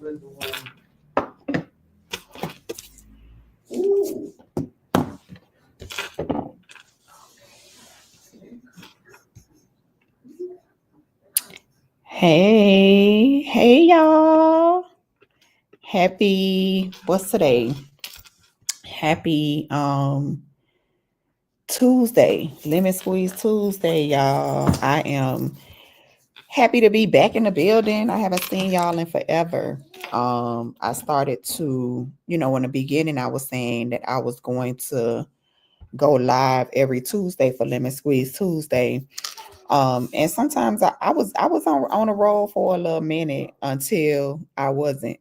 Ooh. Hey y'all. What's today? Happy Tuesday. Lemon Squeeze Tuesday, y'all. I am happy to be back in the building. I haven't seen y'all in forever. I started to, in the beginning I was saying that I was going to go live every Tuesday for Lemon Squeeze Tuesday. And sometimes I was on a roll for a little minute until I wasn't.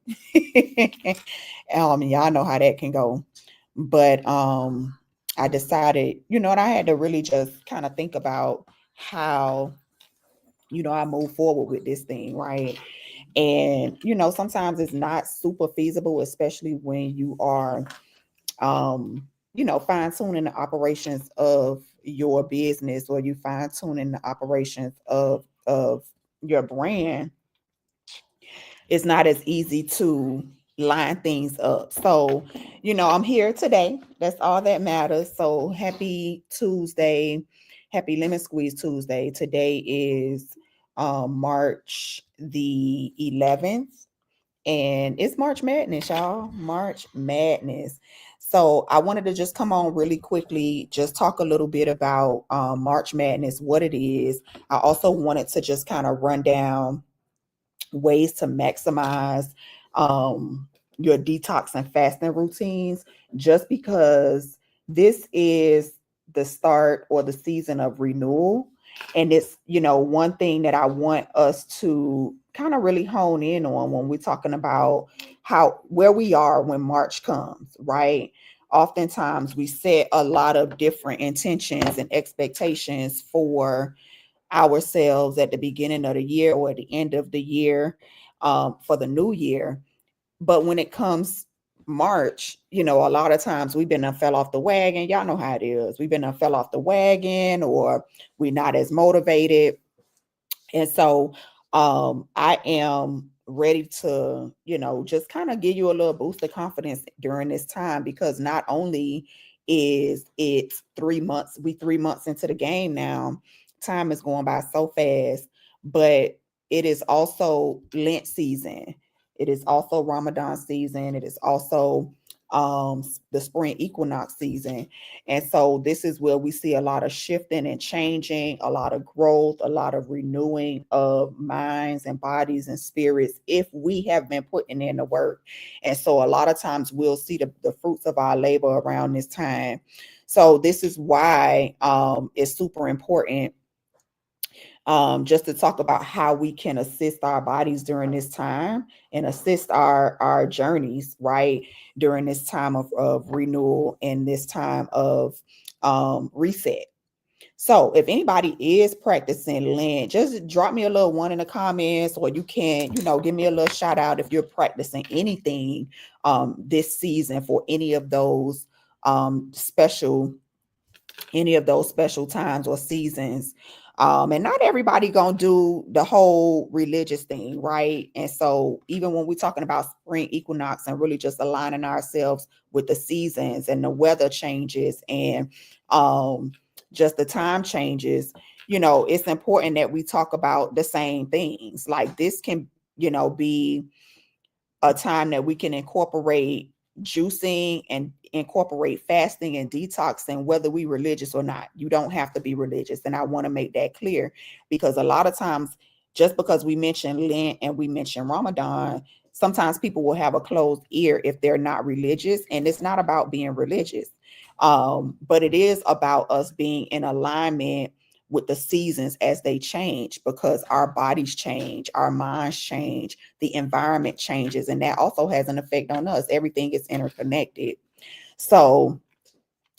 Y'all know how that can go. But I decided, and I had to really just kind of think about how, I move forward with this thing, right? And sometimes it's not super feasible, especially when you are fine tuning the operations of your business, or you fine tuning the operations of your brand. It's not as easy to line things up. So, I'm here today. That's all that matters. So happy Tuesday. Happy Lemon Squeeze Tuesday. Today is March the 11th, and it's March Madness, y'all. March Madness. So I wanted to just come on really quickly, just talk a little bit about March Madness, what it is. I also wanted to just kind of run down ways to maximize your detox and fasting routines, just because this is the start or the season of renewal. And it's, one thing that I want us to kind of really hone in on when we're talking about where we are when March comes, right? Oftentimes we set a lot of different intentions and expectations for ourselves at the beginning of the year or at the end of the year, for the new year. But when it comes March, a lot of times we've been fell off the wagon. Y'all know how it is. We've been fell off the wagon, or we're not as motivated. And so I am ready to, just kind of give you a little boost of confidence during this time, because not only is it 3 months, we 3 months into the game now, time is going by so fast, but it is also Lent season. It is also Ramadan season. It is also the spring equinox season. And so this is where we see a lot of shifting and changing, a lot of growth, a lot of renewing of minds and bodies and spirits, if we have been putting in the work. And so a lot of times we'll see the fruits of our labor around this time. So this is why it's super important, just to talk about how we can assist our bodies during this time and assist our journeys, right, during this time of renewal and this time of reset. So if anybody is practicing Lent, just drop me a little one in the comments, or you can, give me a little shout out if you're practicing anything this season for special any of those special times or seasons. And not everybody gonna do the whole religious thing, right? And so even when we're talking about spring equinox and really just aligning ourselves with the seasons and the weather changes and just the time changes, it's important that we talk about the same things. Like this can, be a time that we can incorporate juicing and incorporate fasting and detoxing, whether we religious or not. You don't have to be religious. And I want to make that clear, because a lot of times, just because we mention Lent and we mention Ramadan, sometimes people will have a closed ear if they're not religious. And it's not about being religious. But it is about us being in alignment with the seasons as they change, because our bodies change, our minds change, the environment changes, and that also has an effect on us. Everything is interconnected. So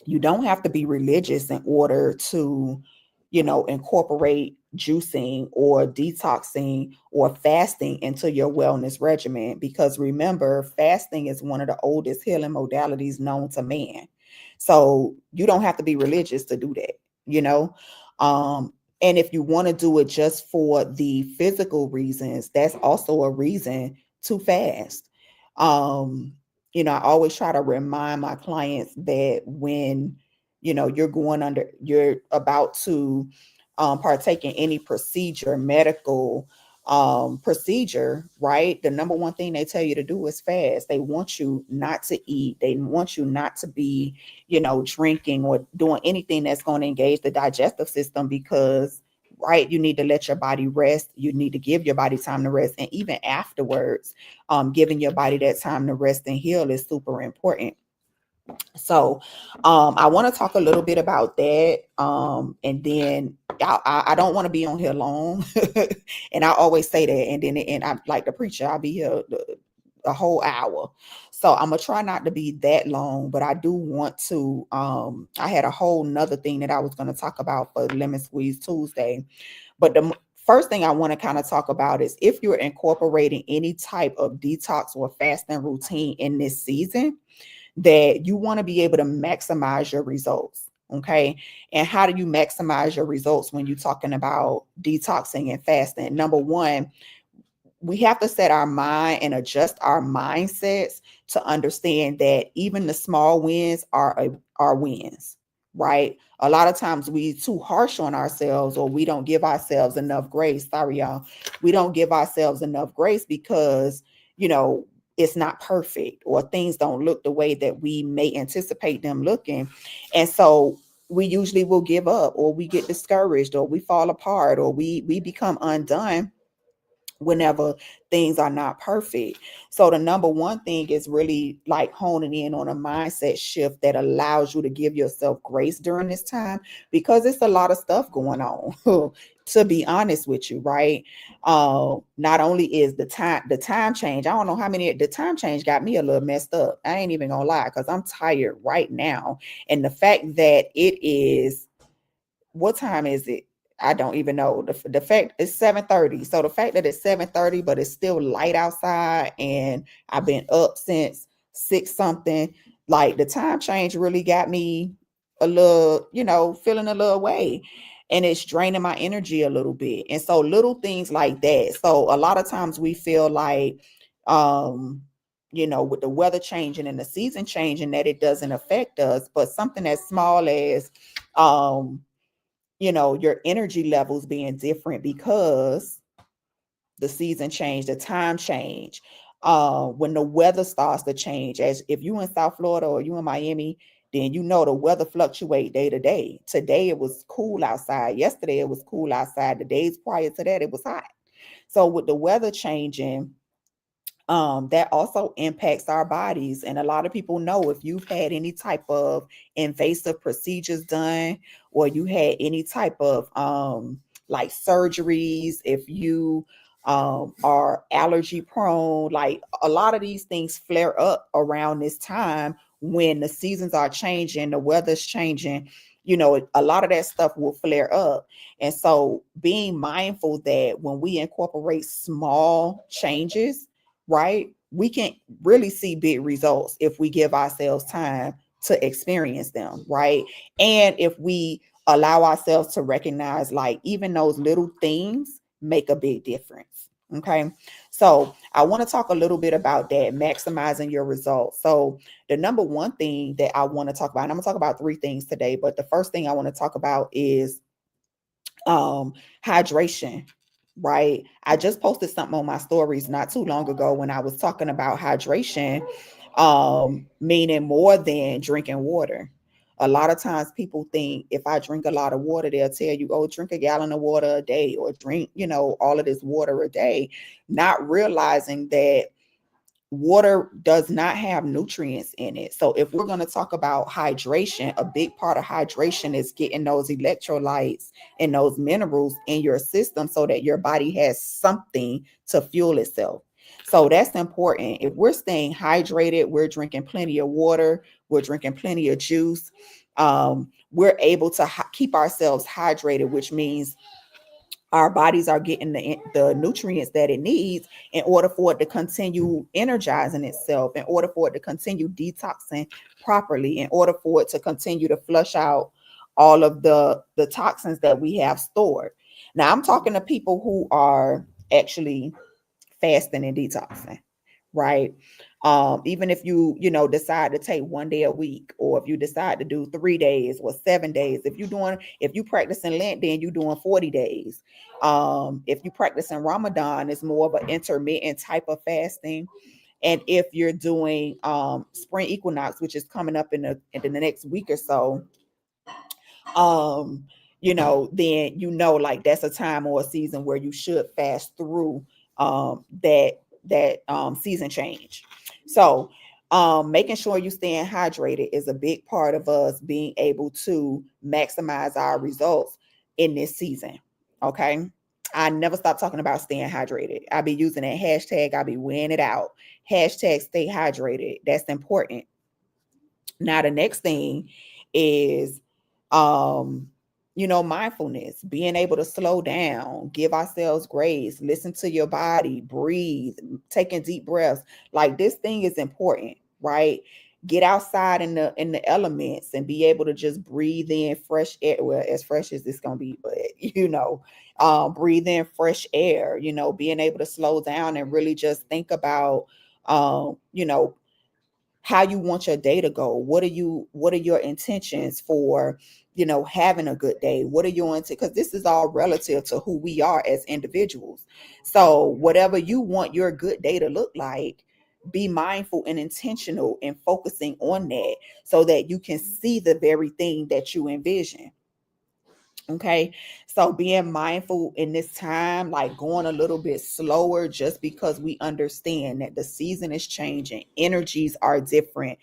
you don't have to be religious in order to, incorporate juicing or detoxing or fasting into your wellness regimen, because remember, fasting is one of the oldest healing modalities known to man. So you don't have to be religious to do that, you know. And if you want to do it just for the physical reasons, that's also a reason too fast. Um, I always try to remind my clients that when, you're about to partake in any procedure, medical procedure, right? The number one thing they tell you to do is fast. They want you not to eat. They want you not to be, drinking or doing anything that's going to engage the digestive system because, right, you need to let your body rest. You need to give your body time to rest. And even afterwards, giving your body that time to rest and heal is super important. So I want to talk a little bit about that. And then I don't want to be on here long. And I always say that. And I like the preacher, I'll be here a whole hour. So I'm gonna try not to be that long, but I do want to I had a whole nother thing that I was going to talk about for Lemon Squeeze Tuesday. But the first thing I want to kind of talk about is if you're incorporating any type of detox or fasting routine in this season, that you want to be able to maximize your results. Okay. And how do you maximize your results when you're talking about detoxing and fasting? Number one, we have to set our mind and adjust our mindsets to understand that even the small wins are wins, right? A lot of times we too harsh on ourselves, or we don't give ourselves enough grace. Sorry, y'all. We don't give ourselves enough grace because, you know, it's not perfect, or things don't look the way that we may anticipate them looking. And so we usually will give up, or we get discouraged, or we fall apart, or we become undone whenever things are not perfect. So the number one thing is really like honing in on a mindset shift that allows you to give yourself grace during this time, because it's a lot of stuff going on. To be honest with you, right? Not only is the time change, I don't know how many, the time change got me a little messed up. I ain't even gonna lie, because I'm tired right now. And the fact that it is, what time is it? I don't even know. The fact it's 7:30. So the fact that it's 7:30, but it's still light outside, and I've been up since six something, like the time change really got me a little, feeling a little way. And it's draining my energy a little bit. And so little things like that. So a lot of times we feel like with the weather changing and the season changing, that it doesn't affect us. But something as small as your energy levels being different because the season change, the time change, when the weather starts to change. As if you in South Florida or you in Miami, then the weather fluctuate day to day. Today it was cool outside. Yesterday it was cool outside. The days prior to that it was hot. So with the weather changing, that also impacts our bodies. And a lot of people know, if you've had any type of invasive procedures done, or you had any type of like surgeries, if you are allergy prone, like a lot of these things flare up around this time when the seasons are changing, the weather's changing. A lot of that stuff will flare up. And so being mindful that when we incorporate small changes, right, we can really see big results if we give ourselves time to experience them, right? And if we allow ourselves to recognize, like, even those little things make a big difference. Okay. So I want to talk a little bit about that, maximizing your results. So the number one thing that I want to talk about, and I'm going to talk about three things today, but the first thing I want to talk about is hydration. Right. I just posted something on my stories not too long ago when I was talking about hydration, meaning more than drinking water. A lot of times people think if I drink a lot of water, they'll tell you, oh, drink a gallon of water a day, or drink, all of this water a day, not realizing that water does not have nutrients in it. So if we're going to talk about hydration, a big part of hydration is getting those electrolytes and those minerals in your system so that your body has something to fuel itself. So that's important. If we're staying hydrated, we're drinking plenty of water, we're drinking plenty of juice, we're able to keep ourselves hydrated, which means our bodies are getting the nutrients that it needs in order for it to continue energizing itself, in order for it to continue detoxing properly, in order for it to continue to flush out all of the toxins that we have stored. Now, I'm talking to people who are actually fasting and detoxing. right? Even if decide to take 1 day a week, or if you decide to do 3 days or 7 days, if you practicing Lent, then you're doing 40 days. If you practicing Ramadan, it's more of an intermittent type of fasting. And if you're doing spring equinox, which is coming up in the next week or so, um then like that's a time or a season where you should fast through that season change. So making sure you staying hydrated is a big part of us being able to maximize our results in this season. Okay, I never stop talking about staying hydrated. I be using that hashtag, I be wearing it out. Hashtag stay hydrated, that's important. Now the next thing is mindfulness, being able to slow down, give ourselves grace, listen to your body, breathe, taking deep breaths. Like, this thing is important, right? Get outside in the elements and be able to just breathe in fresh air. Well, as fresh as it's gonna be, but breathe in fresh air, being able to slow down and really just think about um, you know, how you want your day to go. What are your intentions for, having a good day? What are your intentions? Because this is all relative to who we are as individuals. So whatever you want your good day to look like, be mindful and intentional in focusing on that, so that you can see the very thing that you envision. Okay. So being mindful in this time, like going a little bit slower, just because we understand that the season is changing, energies are different.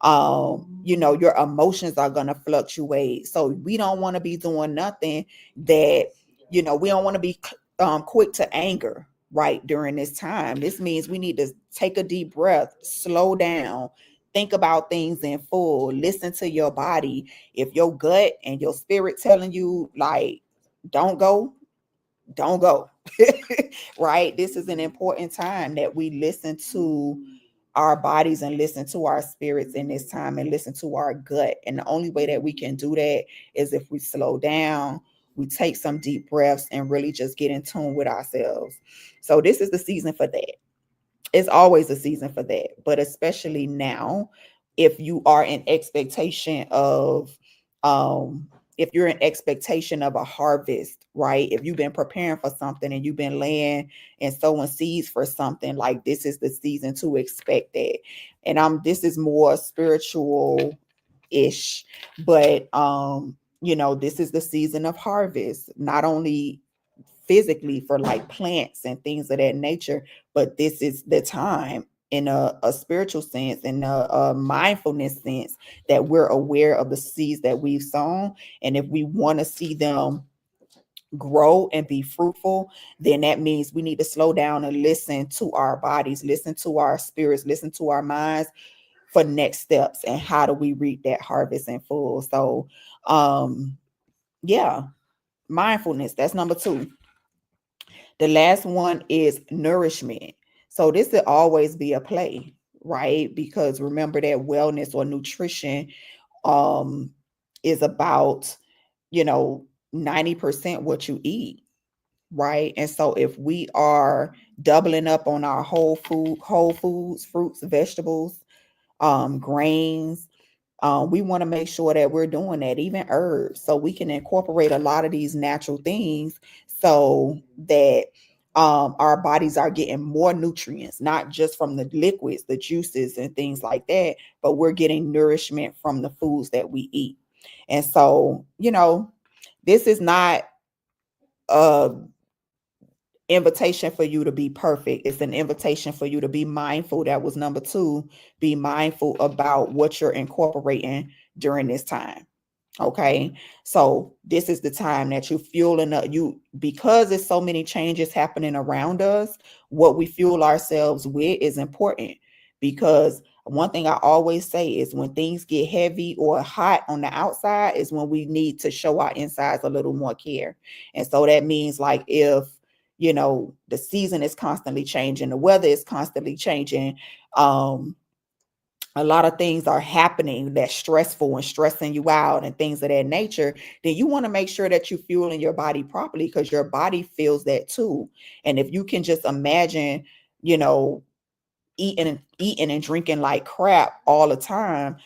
Your emotions are going to fluctuate. So we don't want to be doing nothing that, we don't want to be quick to anger, right? During this time. This means we need to take a deep breath, slow down, think about things in full, listen to your body. If your gut and your spirit telling you like don't go, don't go. Right? This is an important time that we listen to our bodies and listen to our spirits in this time, and listen to our gut. And the only way that we can do that is if we slow down, we take some deep breaths, and really just get in tune with ourselves. So this is the season for that. It's always a season for that, but especially now, if you are in expectation of um if you're in expectation of a harvest, right? If you've been preparing for something and you've been laying and sowing seeds for something, like, this is the season to expect that. And this is more spiritual ish, but this is the season of harvest, not only physically for like plants and things of that nature, but this is the time in a spiritual sense, in a mindfulness sense, that we're aware of the seeds that we've sown. And if we want to see them grow and be fruitful, then that means we need to slow down and listen to our bodies, listen to our spirits, listen to our minds for next steps, and how do we reap that harvest in full. So yeah, mindfulness, that's number 2. The last one is nourishment. So this will always be a play, right? Because remember that wellness or nutrition um is about, you know, 90% what you eat, right? And so if we are doubling up on our whole foods, fruits, vegetables, grains, we want to make sure that we're doing that, even herbs, so we can incorporate a lot of these natural things, so that our bodies are getting more nutrients, not just from the liquids, the juices, and things like that, but we're getting nourishment from the foods that we eat. And so, this is not a invitation for you to be perfect. It's an invitation for you to be mindful. That was number 2. Be mindful about what you're incorporating during this time. Okay. So this is the time that you fueling up, because there's so many changes happening around us. What we fuel ourselves with is important, because one thing I always say is, when things get heavy or hot on the outside, is when we need to show our insides a little more care. And so that means, like, if the season is constantly changing, the weather is constantly changing, a lot of things are happening that's stressful and stressing you out and things of that nature, then you want to make sure that you're fueling your body properly, because your body feels that too. And if you can just imagine, you know, eating and drinking like crap all the time,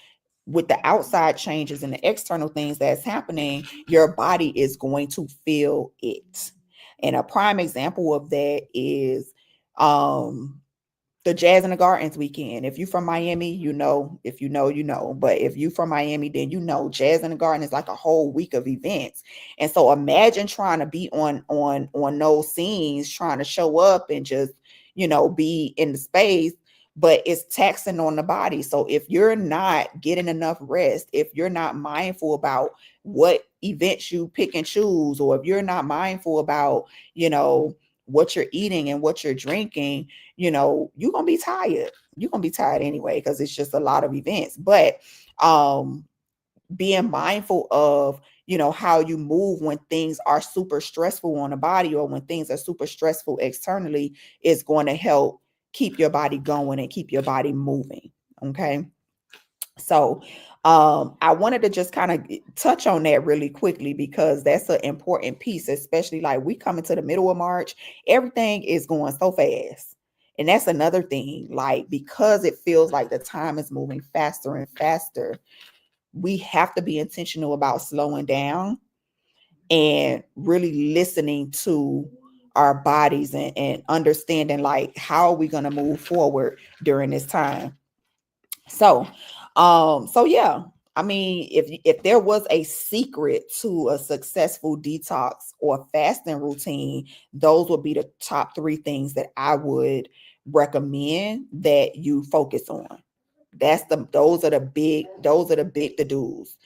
with the outside changes and the external things that's happening, your body is going to feel it. And a prime example of that is the Jazz in the Gardens weekend. If you from Miami, you know. If you know, you know. But if you from Miami, then you know Jazz in the Garden is like a whole week of events. And so imagine trying to be on those scenes, trying to show up and just, be in the space, but it's taxing on the body. So if you're not getting enough rest, if you're not mindful about what events you pick and choose, or if you're not mindful about, what you're eating and what you're drinking, you're gonna be tired. You're gonna be tired anyway, because it's just a lot of events. But being mindful of, how you move when things are super stressful on the body, or when things are super stressful externally, is going to help keep your body going and keep your body moving. Okay. So I wanted to just kind of touch on that really quickly, because that's an important piece, especially like we come into the middle of March, everything is going so fast. And that's another thing, like, because it feels like the time is moving faster and faster, we have to be intentional about slowing down and really listening to our bodies, and understanding like how are we going to move forward during this time. So yeah, I mean, if there was a secret to a successful detox or fasting routine, those would be the top three things that I would recommend that you focus on. Those are the big to-dos.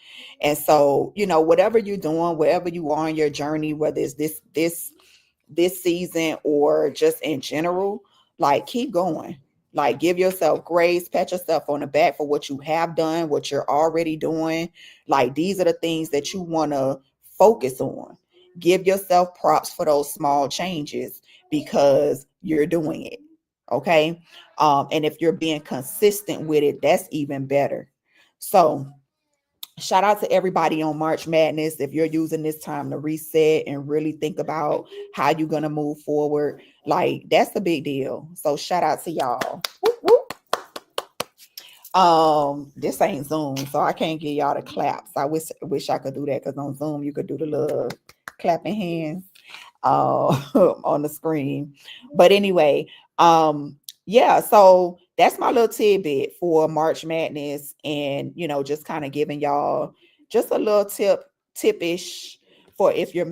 And so, whatever you're doing, wherever you are on your journey, whether it's this season or just in general, like, keep going. Like, give yourself grace, pat yourself on the back for what you have done, what you're already doing. Like, these are the things that you want to focus on. Give yourself props for those small changes, because you're doing it. Okay. And if you're being consistent with it, that's even better. So shout out to everybody on March Madness. If you're using this time to reset and really think about how you're going to move forward, like, that's the big deal. So shout out to y'all. Whoop, whoop. This ain't Zoom, so I can't give y'all the claps. I wish I could do that, because on Zoom you could do the little clapping hands on the screen. But anyway, yeah, so that's my little tidbit for March Madness, and just kind of giving y'all just a little tipish for if you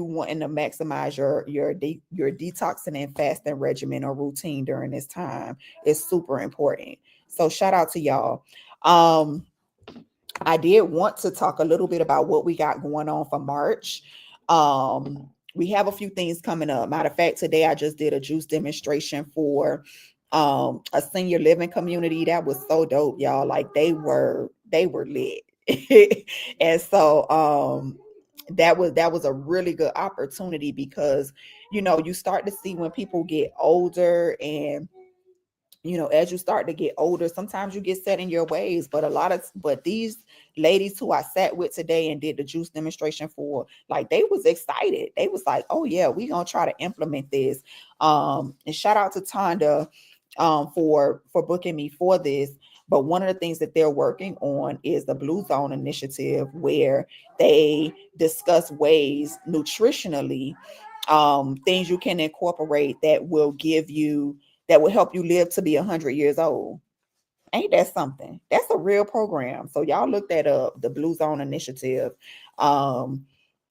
wanting to maximize your detoxing and fasting regimen or routine during this time. Is super important. So shout out to y'all. I did want to talk a little bit about what we got going on for March. We have a few things coming up. Matter of fact, today I just did a juice demonstration for a senior living community. That was so dope, y'all. Like, they were lit. And so that was a really good opportunity, because you start to see when people get older, and as you start to get older, sometimes you get set in your ways. But these ladies who I sat with today and did the juice demonstration for, like, they was excited. They was like, oh yeah, we gonna try to implement this. And shout out to Tonda for booking me for this. But one of the things that they're working on is the Blue Zone initiative, where they discuss ways nutritionally, things you can incorporate that will help you live to be 100 years old. Ain't that something? That's a real program. So y'all look that up, the Blue Zone Initiative. And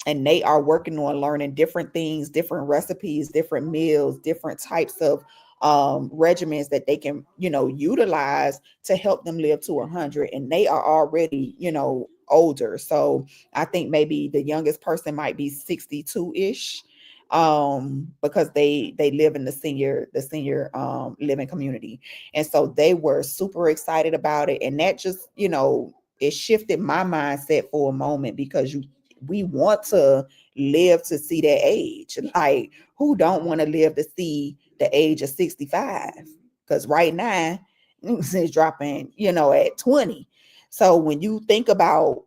they are working on learning different things, different recipes, different meals, different types of regimens that they can, utilize to help them live to 100. And they are already, older. So I think maybe the youngest person might be 62-ish, because they live in the senior living community. And so they were super excited about it, and that just, it shifted my mindset for a moment, because we want to live to see that age. Like, who don't want to live to see the age of 65? Because right now it's dropping, at 20. So when you think about,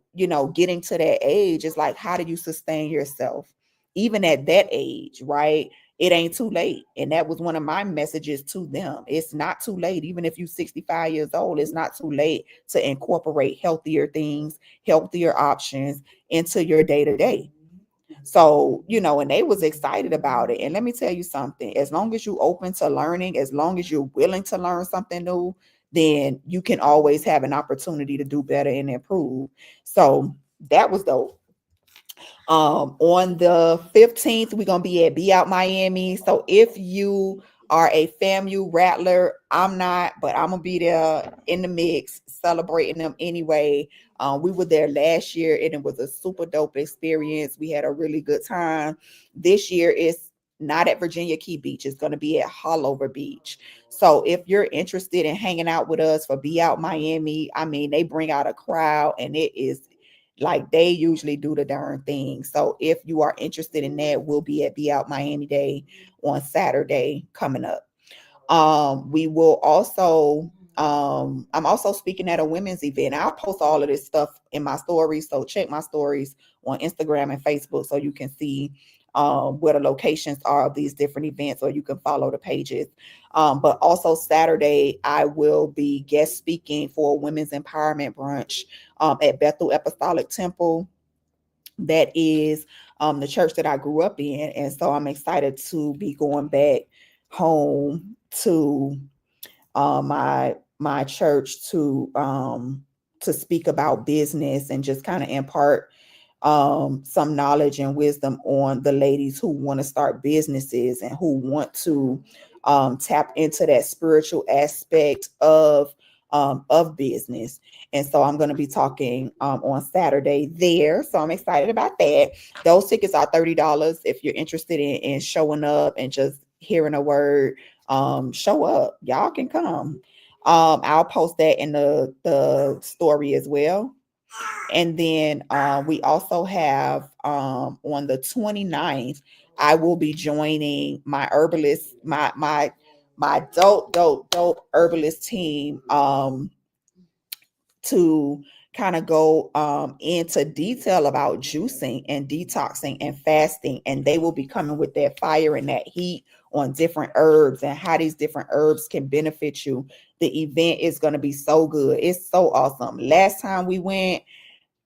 getting to that age, it's like, how do you sustain yourself even at that age, right? it ain't too late. And that was one of my messages to them. It's not too late. Even if you're 65 years old, it's not too late to incorporate healthier things, healthier options into your day to day. So, and they was excited about it. And let me tell you something, as long as you open to learning, as long as you're willing to learn something new, then you can always have an opportunity to do better and improve. So that was dope. On the 15th, we're gonna be at Be Out Miami. So if you are a FAMU Rattler, I'm not, but I'm gonna be there in the mix, celebrating them anyway. We were there last year and it was a super dope experience. We had a really good time. This year it's not at Virginia Key Beach, it's gonna be at Hollover Beach. So if you're interested in hanging out with us for Be Out Miami, I mean, they bring out a crowd and it is like they usually do the darn thing. So if you are interested in that, we'll be at Be Out Miami Day on Saturday coming up. We will also, I'm also speaking at a women's event. I'll post all of this stuff in my stories. So check my stories on Instagram and Facebook so you can see where the locations are of these different events, or you can follow the pages. But also Saturday, I will be guest speaking for a women's empowerment brunch at Bethel Apostolic Temple. That is the church that I grew up in. And so I'm excited to be going back home to my church to speak about business and just kind of impart some knowledge and wisdom on the ladies who want to start businesses and who want to tap into that spiritual aspect of business. And so I'm going to be talking on Saturday there. So I'm excited about that. Those tickets are $30 if you're interested in showing up and just hearing a word. Show up. Y'all can come. I'll post that in the story as well. And then we also have on the 29th, I will be joining my herbalist, my dope herbalist team to kind of go into detail about juicing and detoxing and fasting. And they will be coming with that fire and that heat on different herbs and how these different herbs can benefit you. The event is going to be so good. It's so awesome. Last time we went,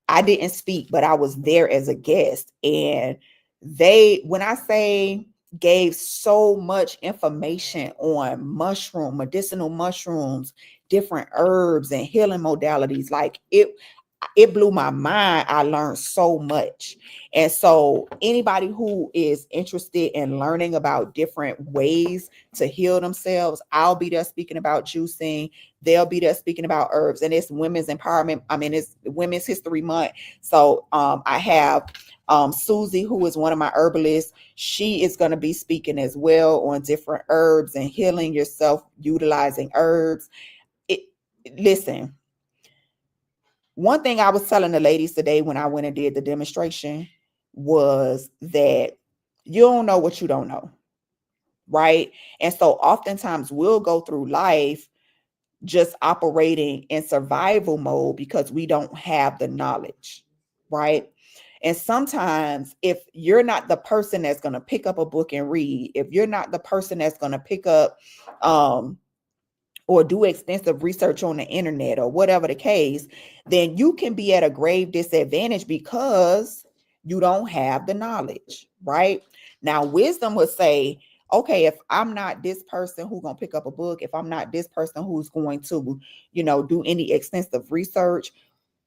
I didn't speak, but I was there as a guest. And they, when I say gave so much information on medicinal mushrooms, different herbs and healing modalities, like it blew my mind. I learned so much. And so anybody who is interested in learning about different ways to heal themselves, I'll be there speaking about juicing. They'll be there speaking about herbs. And it's women's empowerment. I mean, it's Women's History Month. So I have Susie, who is one of my herbalists. She is going to be speaking as well on different herbs and healing yourself utilizing herbs. Listen, one thing I was telling the ladies today when I went and did the demonstration was that you don't know what you don't know, right? And so oftentimes we'll go through life just operating in survival mode because we don't have the knowledge, right? And sometimes if you're not the person that's going to pick up a book and read, if you're not the person that's going to pick up or do extensive research on the internet or whatever the case, then you can be at a grave disadvantage because you don't have the knowledge, right? Now, wisdom would say, okay, if I'm not this person who's going to pick up a book, if I'm not this person who's going to, do any extensive research,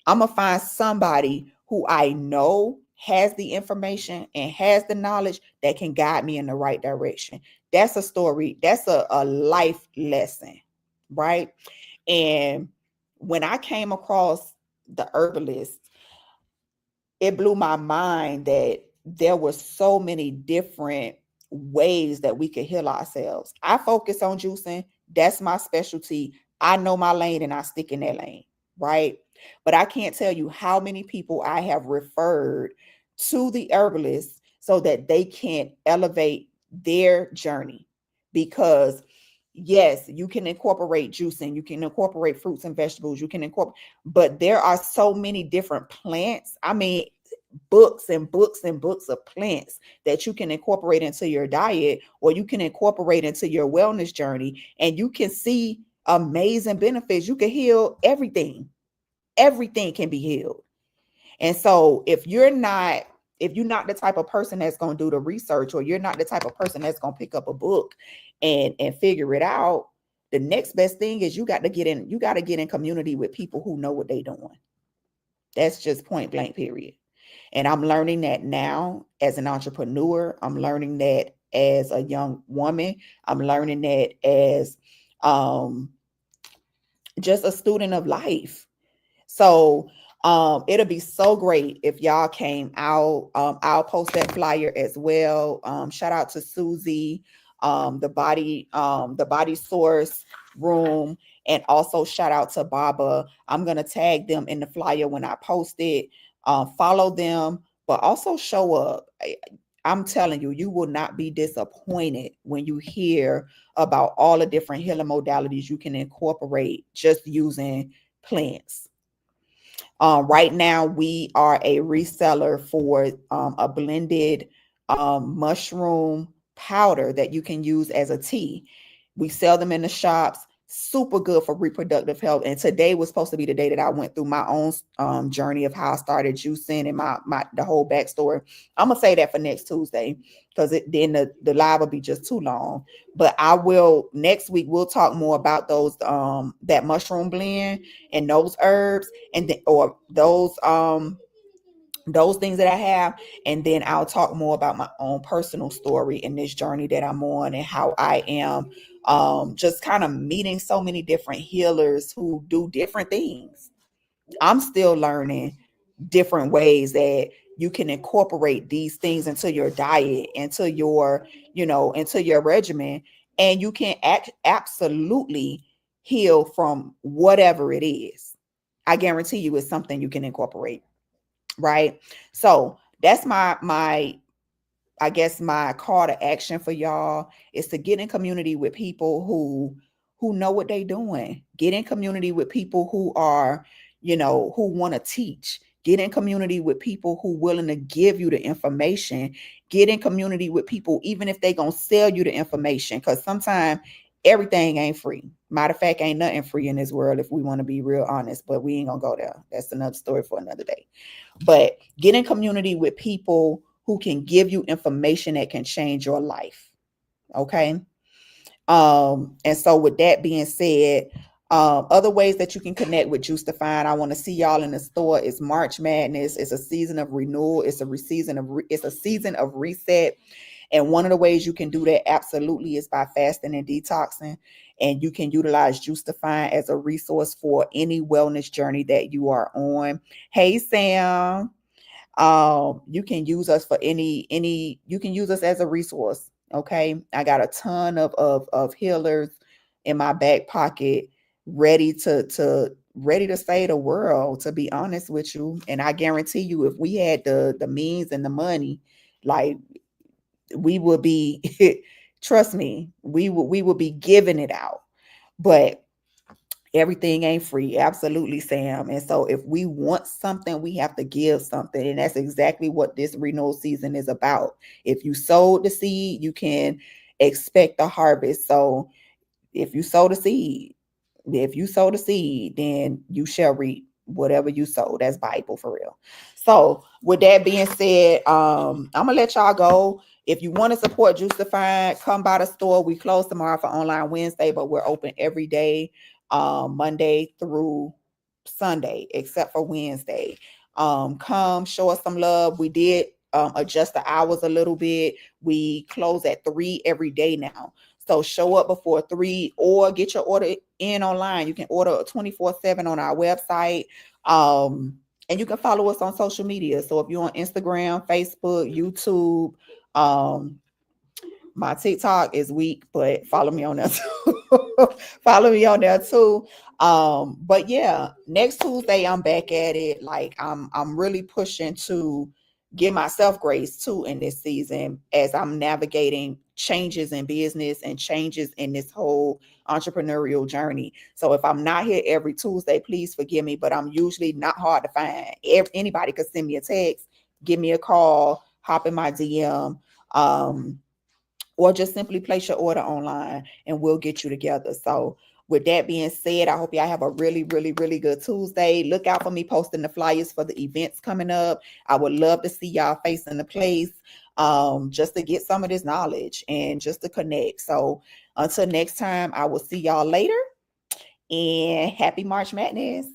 I'm going to find somebody who I know has the information and has the knowledge that can guide me in the right direction. That's a story. That's a life lesson, right? And when I came across the herbalist, it blew my mind that there were so many different ways that we could heal ourselves. I focus on juicing. That's my specialty. I know my lane and I stick in that lane, right? But I can't tell you how many people I have referred to the herbalist so that they can elevate their journey. Because yes, you can incorporate juicing, you can incorporate fruits and vegetables, you can incorporate, but there are so many different plants. I mean, books and books and books of plants that you can incorporate into your diet, or you can incorporate into your wellness journey, and you can see amazing benefits. You can heal everything. Everything can be healed. And so if you're not the type of person that's going to do the research, or you're not the type of person that's going to pick up a book and figure it out, the next best thing is you got to get in community with people who know what they're doing. That's just point blank period. And I'm learning that now as an entrepreneur. I'm learning that as a young woman. I'm learning that as um, just a student of life. So it'll be so great if y'all came out. I'll post that flyer as well. Shout out to Susie, the body source room, and also shout out to Baba. I'm gonna tag them in the flyer when I post it. Follow them, but also show up. I'm telling you, you will not be disappointed when you hear about all the different healing modalities you can incorporate just using plants. Right now, we are a reseller for a blended mushroom powder that you can use as a tea. We sell them in the shops. Super good for reproductive health. And today was supposed to be the day that I went through my own journey of how I started juicing and my the whole backstory. I'm gonna say that for next Tuesday, because then the live will be just too long. But I will next week. We'll talk more about those that mushroom blend and those herbs, and or those things that I have. And then I'll talk more about my own personal story in this journey that I'm on, and how I am just kind of meeting so many different healers who do different things. I'm still learning different ways that you can incorporate these things into your diet, into your, into your regimen, and you can absolutely heal from whatever it is. I guarantee you it's something you can incorporate, right? So that's my I guess my call to action for y'all is to get in community with people who know what they're doing. Get in community with people who are, who want to teach. Get in community with people who willing to give you the information. Get in community with people, even if they gonna sell you the information, because sometimes everything ain't free. Matter of fact, ain't nothing free in this world if we want to be real honest, but we ain't gonna go there. That's another story for another day. But get in community with people who can give you information that can change your life. Okay. And so with that being said, other ways that you can connect with Juice Defined, I want to see y'all in the store. It's March Madness. It's a season of renewal. It's a season of reset. And one of the ways you can do that absolutely is by fasting and detoxing. And you can utilize Juice Defined as a resource for any wellness journey that you are on. Hey, Sam. You can use us for you can use us as a resource. Okay. I got a ton of healers in my back pocket, ready to save the world, to be honest with you. And I guarantee you, if we had the means and the money, like, we would be trust me, we would be giving it out. But everything ain't free. Absolutely, Sam. And so if we want something, we have to give something. And that's exactly what this renewal season is about. If you sowed the seed, you can expect the harvest. So if you sow the seed, then you shall reap whatever you sow. That's Bible for real. So with that being said, I'm gonna let y'all go. If you want to support Juice Defined, come by the store. We close tomorrow for online Wednesday, but we're open every day, Monday through Sunday, except for Wednesday. Come show us some love. We did adjust the hours a little bit. We close at 3 every day now. So show up before 3, or get your order in online. You can order 24/7 on our website. And you can follow us on social media. So if you're on Instagram, Facebook, YouTube, my TikTok is weak, but follow me on there too. Follow me on there too. But yeah, next Tuesday I'm back at it. Like, I'm really pushing to give myself grace too in this season, as I'm navigating changes in business and changes in this whole entrepreneurial journey. So if I'm not here every Tuesday, please forgive me, but I'm usually not hard to find. Anybody could send me a text, give me a call, hop in my DM, or just simply place your order online and we'll get you together. So with that being said, I hope y'all have a really, really, really good Tuesday. Look out for me posting the flyers for the events coming up. I would love to see y'all face in the place, just to get some of this knowledge and just to connect. So until next time, I will see y'all later, and happy March Madness.